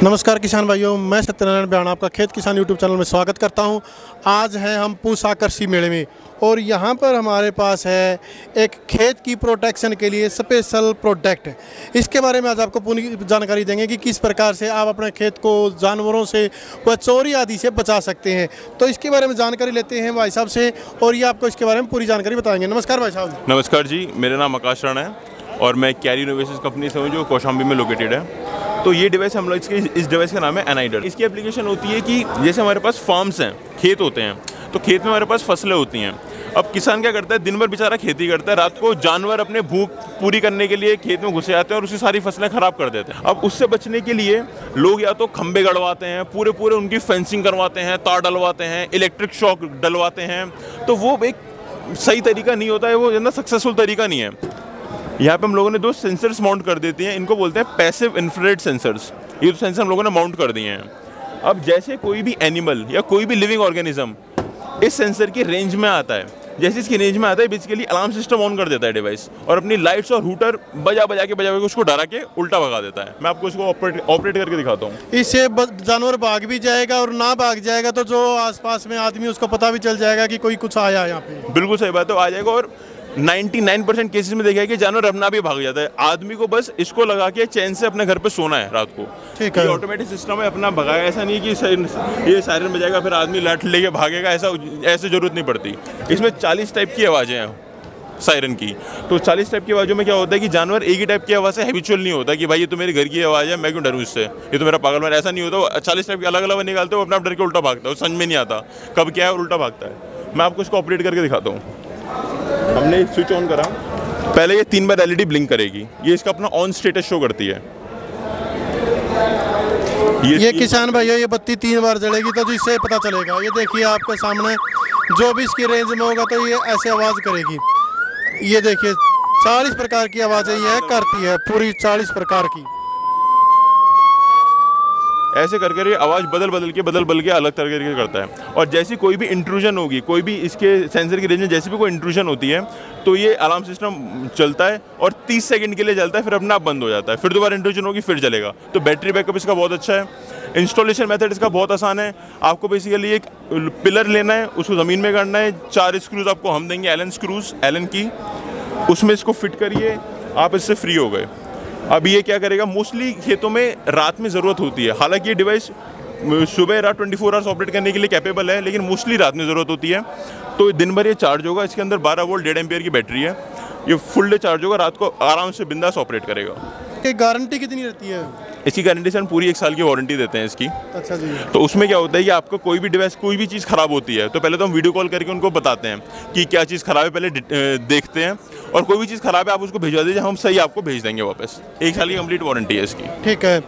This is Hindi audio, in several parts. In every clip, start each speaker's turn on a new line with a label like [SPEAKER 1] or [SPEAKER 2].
[SPEAKER 1] नमस्कार किसान भाइयों, मैं सत्यनारायण ब्याण आपका खेत किसान यूट्यूब चैनल में स्वागत करता हूं। आज हैं हम पूसा कृषि मेले में और यहां पर हमारे पास है एक खेत की प्रोटेक्शन के लिए स्पेशल प्रोडक्ट। इसके बारे में आज आपको पूरी जानकारी देंगे कि किस प्रकार से आप अपने खेत को जानवरों से व चोरी आदि से बचा सकते हैं। तो इसके बारे में जानकारी लेते हैं भाई साहब से और ये आपको इसके बारे में पूरी जानकारी बताएंगे। नमस्कार भाई साहब।
[SPEAKER 2] नमस्कार जी, मेरा नाम आकाश राणा है और मैं कैरी इनोवेशंस कंपनी से हूँ जो कौशाम्बी में लोकेटेड है। तो ये डिवाइस हम लोग इस डिवाइस का नाम है एनाइडर। इसकी एप्लीकेशन होती है कि जैसे हमारे पास फार्म्स हैं, खेत होते हैं, तो खेत में हमारे पास फसलें होती हैं। अब किसान क्या करता है, दिन भर बेचारा खेती करता है, रात को जानवर अपने भूख पूरी करने के लिए खेत में घुसे आते हैं और उसकी सारी फसलें खराब कर देते हैं। अब उससे बचने के लिए लोग या तो खंबे गड़वाते हैं, पूरे उनकी फेंसिंग करवाते हैं, तार डलवाते हैं, इलेक्ट्रिक शॉक डलवाते हैं। तो वो एक सही तरीका नहीं होता है, वो इतना सक्सेसफुल तरीका नहीं है। यहाँ पे हम लोगों ने दो सेंसर्स माउंट कर देते हैं, इनको बोलते हैं पैसिव इंफ्रारेड सेंसर्स। ये तो सेंसर हम लोगों ने माउंट कर दिए हैं। अब जैसे कोई भी एनिमल या कोई भी लिविंग ऑर्गेनिज्म इस सेंसर की रेंज में आता है, जैसे इसकी रेंज में आता है, बेसिकली अलार्म सिस्टम ऑन कर देता है डिवाइस और अपनी लाइट्स और हूटर बजा के उसको डरा के उल्टा भगा देता है। मैं आपको इसको ऑपरेट करके दिखाता हूँ।
[SPEAKER 1] इससे जानवर भाग भी जाएगा और ना भाग जाएगा तो जो आसपास में आदमी उसको पता भी चल जाएगा कि कोई कुछ आया यहाँ पे।
[SPEAKER 2] बिल्कुल सही बात है, आ जाएगा। और 99% केसेस में देखा है कि जानवर अपना भी भाग जाता है। आदमी को बस इसको लगा के चैन से अपने घर पे सोना है रात को। ठीक है, ऑटोमेटिक सिस्टम है, अपना भगाएगा। ऐसा नहीं कि ये सायरन बजाएगा फिर आदमी लाठ लेके भागेगा, ऐसे जरूरत नहीं पड़ती। इसमें 40 टाइप की आवाज़ें हैं सायरन की। तो 40 टाइप की आवाज़ों में क्या होता है कि जानवर एक ही टाइप की आवाज़ से हैबिचुअल नहीं होता कि भाई ये तो मेरे घर की आवाज़ है, मैं क्यों डरूँ इससे, ये तो मेरा पागल मन। ऐसा नहीं होता। 40 टाइप की अलग अलग निकालते हो, अपना डर के उल्टा भागता है, समझ में नहीं आता कब क्या है और उल्टा भागता है। मैं आपको इसको ऑपरेट करके दिखाता हूँ। हमने स्विच ऑन करा, पहले ये 3 बार एलईडी ब्लिंक करेगी। ये इसका अपना ऑन स्टेटस शो करती है।
[SPEAKER 1] ये किसान भाइयों, ये बत्ती 3 बार जलेगी तो इससे पता चलेगा। ये देखिए आपके सामने जो भी इसकी रेंज में होगा तो ये ऐसे आवाज़ करेगी। ये देखिए 40 प्रकार की आवाज़ें ये करती है, पूरी 40 प्रकार की।
[SPEAKER 2] ऐसे करके ये आवाज़ बदल के अलग तरीके से करता है। और जैसी कोई भी इंट्रूजन होगी, कोई भी इसके सेंसर की रेंज में जैसी भी कोई इंट्रूजन होती है तो ये अलार्म सिस्टम चलता है और 30 सेकंड के लिए चलता है, फिर अपने आप बंद हो जाता है। फिर दोबारा इंट्रूजन होगी, फिर चलेगा। तो बैटरी बैकअप इसका बहुत अच्छा है। इंस्टॉलेशन मेथड इसका बहुत आसान है। आपको बेसिकली एक पिलर लेना है, उसको ज़मीन में गाड़ना है। 4 स्क्रूज आपको हम देंगे, एलन की, उसमें इसको फिट करिए, आप इससे फ्री हो गए। अब ये क्या करेगा, मोस्टली खेतों में रात में ज़रूरत होती है। हालांकि ये डिवाइस सुबह रात 24 आवर्स ऑपरेट करने के लिए कैपेबल है, लेकिन मोस्टली रात में ज़रूरत होती है। तो दिन भर ये चार्ज होगा। इसके अंदर 12 वोल्ट 1.5 एम्पीयर की बैटरी है। ये फुल डे चार्ज होगा, रात को आराम से बिंदास ऑपरेट करेगा।
[SPEAKER 1] गारंटी कितनी रहती है
[SPEAKER 2] इसकी? गारंटी से हम पूरी 1 साल की वारंटी देते हैं इसकी।
[SPEAKER 1] अच्छा जी।
[SPEAKER 2] तो उसमें क्या होता है कि आपको कोई भी डिवाइस, कोई भी चीज़ ख़राब होती है तो पहले तो हम वीडियो कॉल करके उनको बताते हैं कि क्या चीज़ ख़राब है, पहले देखते हैं। और कोई भी चीज़ ख़राब है आप उसको भिजवा दीजिए, हम सही आपको भेज देंगे वापस। 1 साल की कंप्लीट वारंटी है इसकी।
[SPEAKER 1] ठीक है।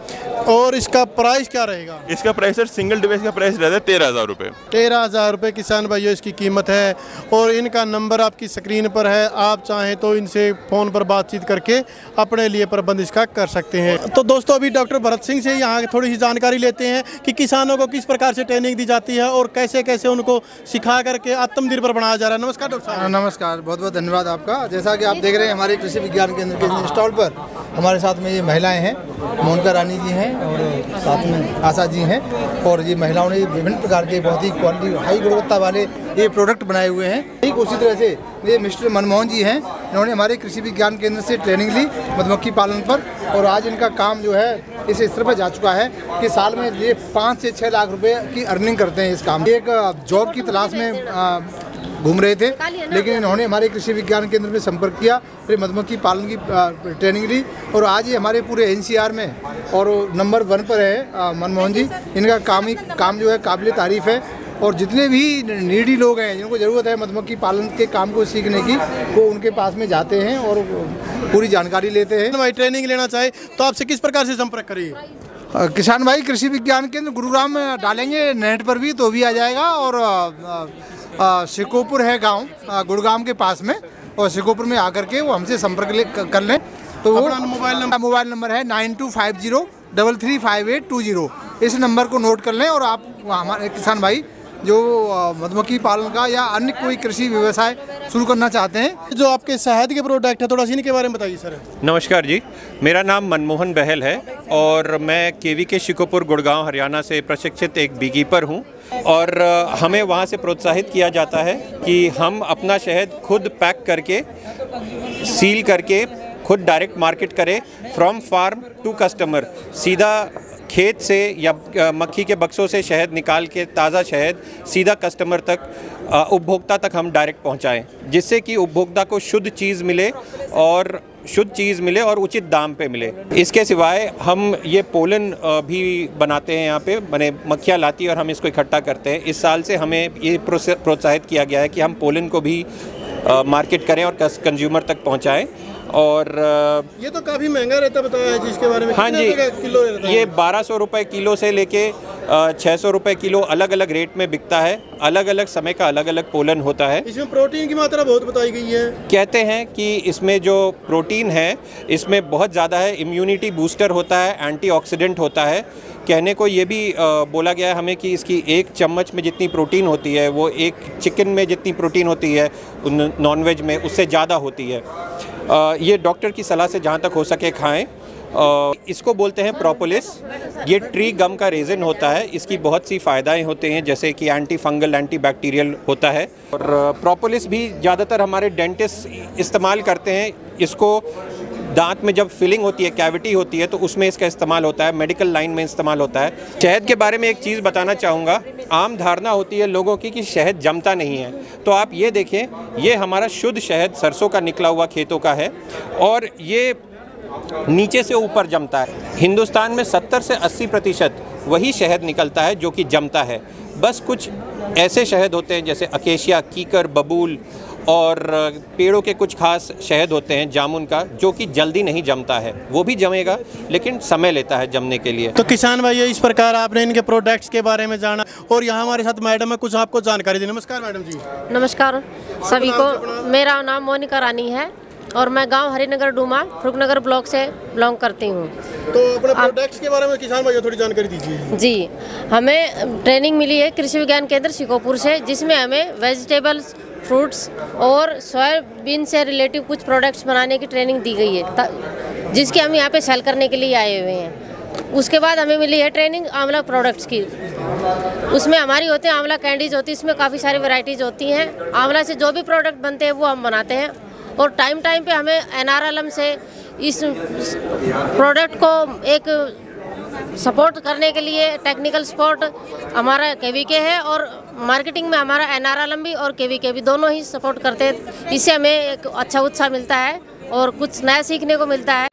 [SPEAKER 1] और इसका प्राइस क्या रहेगा?
[SPEAKER 2] इसका प्राइस सर, सिंगल डिवाइस का प्राइस रहता है 13,000 रुपये।
[SPEAKER 1] 13,000 रुपये किसान भाइयों इसकी कीमत है। और इनका नंबर आपकी स्क्रीन पर है, आप चाहें तो इनसे फ़ोन पर बातचीत करके अपने लिए प्रबंध इसका कर सकते हैं। तो दोस्तों अभी डॉक्टर भरत सिंह से यहाँ थोड़ी सी जानकारी लेते हैं कि किसानों को किस प्रकार से ट्रेनिंग दी जाती है और कैसे कैसे उनको सिखा करके आत्मनिर्भर बनाया जा रहा है। नमस्कार डॉक्टर साहब।
[SPEAKER 3] नमस्कार, बहुत बहुत धन्यवाद आपका। जैसा कि आप देख रहे हैं हमारे कृषि विज्ञान केंद्र के स्टॉल पर हमारे साथ में ये महिलाएं हैं, मोनिका रानी जी हैं और साथ में आशा जी हैं। और ये महिलाओं ने विभिन्न प्रकार के बहुत ही क्वालिटी, हाई गुणवत्ता वाले ये प्रोडक्ट बनाए हुए हैं। ठीक उसी तरह से ये मिस्टर मनमोहन जी हैं, इन्होंने हमारे कृषि विज्ञान केंद्र से ट्रेनिंग ली मधुमक्खी पालन पर। और आज इनका काम जो है इस स्तर पर जा चुका है कि साल में ये 5 से 6 लाख रुपए की अर्निंग करते हैं इस काम। एक जॉब की तलाश में घूम रहे थे, लेकिन इन्होंने हमारे कृषि विज्ञान केंद्र में संपर्क किया, फिर मधुमक्खी पालन की ट्रेनिंग ली और आज ये हमारे पूरे एनसीआर में और नंबर 1 पर है मनमोहन जी। इनका काम जो है काबिल तारीफ़ है। और जितने भी नीडी लोग हैं जिनको ज़रूरत है मधुमक्खी पालन के काम को सीखने की, वो उनके पास में जाते हैं और पूरी जानकारी लेते हैं।
[SPEAKER 1] भाई ट्रेनिंग लेना चाहे तो आपसे किस प्रकार से संपर्क करिए?
[SPEAKER 3] किसान भाई कृषि विज्ञान केंद्र गुरुग्राम में डालेंगे नेट पर भी तो भी आ जाएगा। और शिकोपुर है गांव गुड़गांव के पास में, और शिकोपुर में आकर के वो हमसे संपर्क कर लें। तो वो मोबाइल नंबर है 9250335820। इस नंबर को नोट कर लें और आप हमारे किसान भाई जो मधुमक्खी पालन का या अन्य कोई कृषि व्यवसाय शुरू करना चाहते हैं।
[SPEAKER 1] जो आपके शहद के प्रोडक्ट है, थोड़ा सा इनके बारे में बताइए सर।
[SPEAKER 4] नमस्कार जी, मेरा नाम मनमोहन बहल है और मैं केवीके शिकोपुर गुड़गांव हरियाणा से प्रशिक्षित एक बी कीपर हूँ। और हमें वहाँ से प्रोत्साहित किया जाता है कि हम अपना शहद खुद पैक करके, सील करके, खुद डायरेक्ट मार्केट करें, फ्रॉम फार्म टू कस्टमर। सीधा खेत से या मक्खी के बक्सों से शहद निकाल के ताज़ा शहद सीधा कस्टमर तक, उपभोक्ता तक हम डायरेक्ट पहुंचाएं, जिससे कि उपभोक्ता को शुद्ध चीज़ मिले और उचित दाम पे मिले। इसके सिवाय हम ये पोलन भी बनाते हैं। यहाँ पे बने मक्खियाँ लाती है और हम इसको इकट्ठा करते हैं। इस साल से हमें ये प्रोत्साहित किया गया है कि हम पोलन को भी मार्केट करें और कंज्यूमर तक पहुँचाएँ। और
[SPEAKER 1] ये तो काफ़ी महंगा रहता है, बताया है जिसके बारे में।
[SPEAKER 4] हाँ जी,
[SPEAKER 1] किलो रहता है?
[SPEAKER 4] ये 1200 रुपये किलो से लेके 600 रुपये किलो अलग अलग रेट में बिकता है। अलग अलग समय का अलग अलग पोलन होता है।
[SPEAKER 1] इसमें प्रोटीन की मात्रा बहुत बताई गई है।
[SPEAKER 4] कहते हैं कि इसमें जो प्रोटीन है इसमें बहुत ज़्यादा है, इम्यूनिटी बूस्टर होता है, एंटीऑक्सीडेंट होता है। कहने को ये भी बोला गया है हमें कि इसकी एक चम्मच में जितनी प्रोटीन होती है वो एक चिकन में जितनी प्रोटीन होती है नॉनवेज में उससे ज़्यादा होती है। ये डॉक्टर की सलाह से जहाँ तक हो सके खाएं। इसको बोलते हैं प्रोपोलिस। ये ट्री गम का रेजिन होता है। इसकी बहुत सी फ़ायदाएँ होते हैं, जैसे कि एंटी फंगल, एंटी बैक्टीरियल होता है। और प्रोपोलिस भी ज़्यादातर हमारे डेंटिस्ट इस्तेमाल करते हैं। इसको दांत में जब फिलिंग होती है, कैविटी होती है, तो उसमें इसका इस्तेमाल होता है। मेडिकल लाइन में इस्तेमाल होता है। शहद के बारे में एक चीज़ बताना चाहूँगा। आम धारणा होती है लोगों की कि शहद जमता नहीं है, तो आप ये देखें, ये हमारा शुद्ध शहद सरसों का निकला हुआ खेतों का है और ये नीचे से ऊपर जमता है। हिंदुस्तान में 70 से 80% वही शहद निकलता है जो कि जमता है। बस कुछ ऐसे शहद होते हैं जैसे अकेशिया, कीकर, बबूल और पेड़ों के कुछ खास शहद होते हैं, जामुन का, जो कि जल्दी नहीं जमता है। वो भी जमेगा लेकिन समय लेता है जमने के लिए।
[SPEAKER 1] तो किसान भाइयों, इस प्रकार आपने इनके प्रोडक्ट्स के बारे में जाना और यहाँ हमारे साथ मैडम है, कुछ आपको जानकारी दी। नमस्कार मैडम जी।
[SPEAKER 5] नमस्कार सभी को। मेरा नाम मोनिका रानी है और मैं गांव हरिनगर डूमा फरुखनगर ब्लॉक से बिलोंग करती हूँ।
[SPEAKER 1] तो अपने प्रोडक्ट्स के बारे में किसान भाइयों थोड़ी जानकारी दीजिए।
[SPEAKER 5] जी, हमें ट्रेनिंग मिली है कृषि विज्ञान केंद्र शिकोपुर से, जिसमें हमें वेजिटेबल्स, फ्रूट्स और सोयाबीन से रिलेटिव कुछ प्रोडक्ट्स बनाने की ट्रेनिंग दी गई है, जिसकी हम यहाँ पे सेल करने के लिए आए हुए हैं। उसके बाद हमें मिली है ट्रेनिंग आंवला प्रोडक्ट्स की। उसमें हमारी होते हैं आंवला कैंडीज होती है, इसमें काफ़ी सारी वैरायटीज़ होती हैं। आंवला से जो भी प्रोडक्ट बनते हैं वो हम बनाते हैं और टाइम पे हमें NRLM से इस प्रोडक्ट को एक सपोर्ट करने के लिए टेक्निकल सपोर्ट हमारा KVK है और मार्केटिंग में हमारा NRLM भी और KVK भी दोनों ही सपोर्ट करते हैं। इससे हमें एक अच्छा उत्साह मिलता है और कुछ नया सीखने को मिलता है।